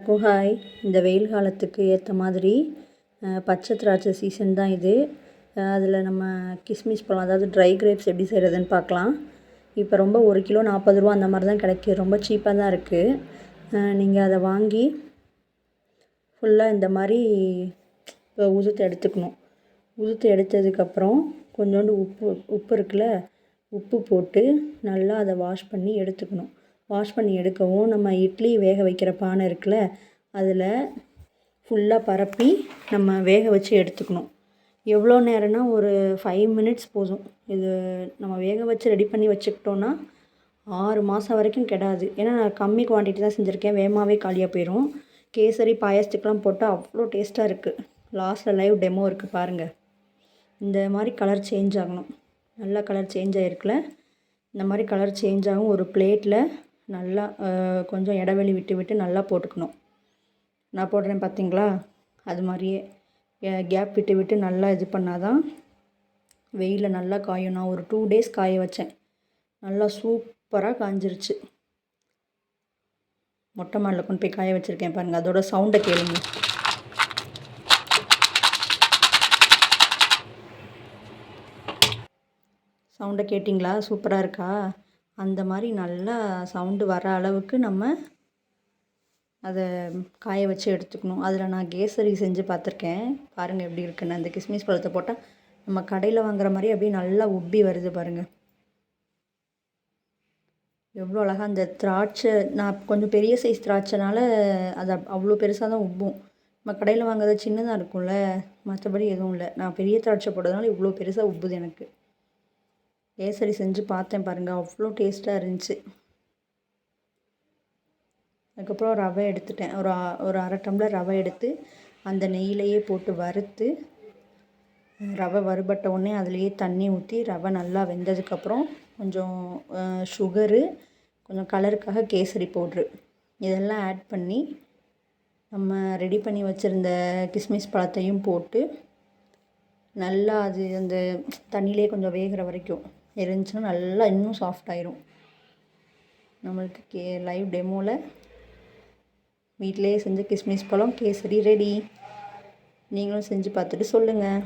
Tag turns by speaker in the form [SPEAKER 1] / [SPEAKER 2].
[SPEAKER 1] எல்லாருக்கும் ஹாய். இந்த வெயில் காலத்துக்கு ஏற்ற மாதிரி பச்சை திராட்சை சீசன் தான் இது. அதில் நம்ம கிஸ்மிஸ் பழம், அதாவது ட்ரை கிரேப்ஸ் எப்படி செய்கிறதுன்னு பார்க்கலாம். இப்போ ரொம்ப 1 கிலோ 40 ரூபா அந்த மாதிரி தான் கிடைக்கிது. ரொம்ப சீப்பாக தான் இருக்குது. நீங்கள் அதை வாங்கி ஃபுல்லாக இந்த மாதிரி உதுத்து எடுத்துக்கணும். உதுத்து எடுத்ததுக்கப்புறம் கொஞ்சோண்டு உப்பு இருக்குல்ல, உப்பு போட்டு நல்லா அதை வாஷ் பண்ணி எடுத்துக்கணும். வாஷ் பண்ணி எடுக்கவும் நம்ம இட்லி வேக வைக்கிற பானை இருக்குல்ல, அதில் ஃபுல்லாக பரப்பி நம்ம வேக வச்சு எடுத்துக்கணும். எவ்வளோ நேரம்னா ஒரு 5 மினிட்ஸ் போதும். இது நம்ம வேக வச்சு ரெடி பண்ணி வச்சுக்கிட்டோன்னா 6 மாதம் வரைக்கும் கெடாது. ஏன்னா நான் கம்மி குவான்டிட்டி தான் செஞ்சுருக்கேன், வேகமாகவே காலியாக போயிடும். கேசரி பாயாசத்துக்கெலாம் போட்டால் அவ்வளோ டேஸ்ட்டாக இருக்குது. லாஸ்ட்டில் லைவ் டெமோ இருக்குது பாருங்கள். இந்த மாதிரி கலர் சேஞ்ச் ஆகணும். நல்லா கலர் சேஞ்ச் ஆகிருக்குல்ல, இந்த மாதிரி கலர் சேஞ்ச் ஆகும். ஒரு பிளேட்டில் நல்லா கொஞ்சம் இடைவெளி விட்டு விட்டு நல்லா போட்டுக்கணும். நான் போடுறேன் பார்த்தீங்களா, அது மாதிரியே கேப் விட்டு விட்டு நல்லா இது பண்ணால் தான் வெயிலில் நல்லா காயும். நான் ஒரு 2 டேஸ் காய வச்சேன். நல்லா சூப்பராக காஞ்சிருச்சு. மொட்டை மாடில் கொண்டு போய் காய வச்சுருக்கேன் பாருங்கள். அதோட சவுண்டை கேளுங்க. சவுண்டை கேட்டிங்களா? சூப்பராக இருக்கா? அந்த மாதிரி நல்லா சவுண்டு வர அளவுக்கு நம்ம அதை காய வச்சு எடுத்துக்கணும். அதில் நான் கேசரி செஞ்சு பார்த்துருக்கேன், பாருங்கள் எப்படி இருக்குன்னு. அந்த கிஸ்மிஸ் பழத்தை போட்டால் நம்ம கடையில் வாங்குற மாதிரி அப்படியே நல்லா உப்பி வருது பாருங்கள். எவ்வளோ அழகாக அந்த திராட்சை, நான் கொஞ்சம் பெரிய சைஸ் திராட்சைனால அது அவ்வளோ பெருசாக தான் உப்பும். நம்ம கடையில் வாங்குறது சின்னதாக இருக்கும்ல, மற்றபடி எதுவும் இல்லை. நான் பெரிய திராட்சை போட்டதுனால இவ்வளோ பெருசாக உப்புது எனக்கு. கேசரி செஞ்சு பார்த்தேன் பாருங்கள், அவ்வளோ டேஸ்ட்டாக இருந்துச்சு. அதுக்கப்புறம் ரவை எடுத்துட்டேன். ஒரு அரை டம்ளர் ரவை எடுத்து அந்த நெய்யிலையே போட்டு வறுத்து, ரவை வறுபட்ட உடனே அதுலேயே தண்ணி ஊற்றி ரவை நல்லா வெந்ததுக்கப்புறம் கொஞ்சம் சுகரு, கொஞ்சம் கலருக்காக கேசரி பவுட்ரு, இதெல்லாம் ஆட் பண்ணி நம்ம ரெடி பண்ணி வச்சுருந்த கிஸ்மிஸ் பழத்தையும் போட்டு நல்லா அது அந்த தண்ணியிலே கொஞ்சம் வேகிற வரைக்கும் இருந்துச்சுன்னா நல்லா இன்னும் சாஃப்ட் ஆயிரும். நம்மளுக்கு லைவ் டெமோவில் வீட்டிலேயே செஞ்ச கிஸ்மிஸ் பழம் கேசரி ரெடி. நீங்களும் செஞ்சு பார்த்துட்டு சொல்லுங்கள்.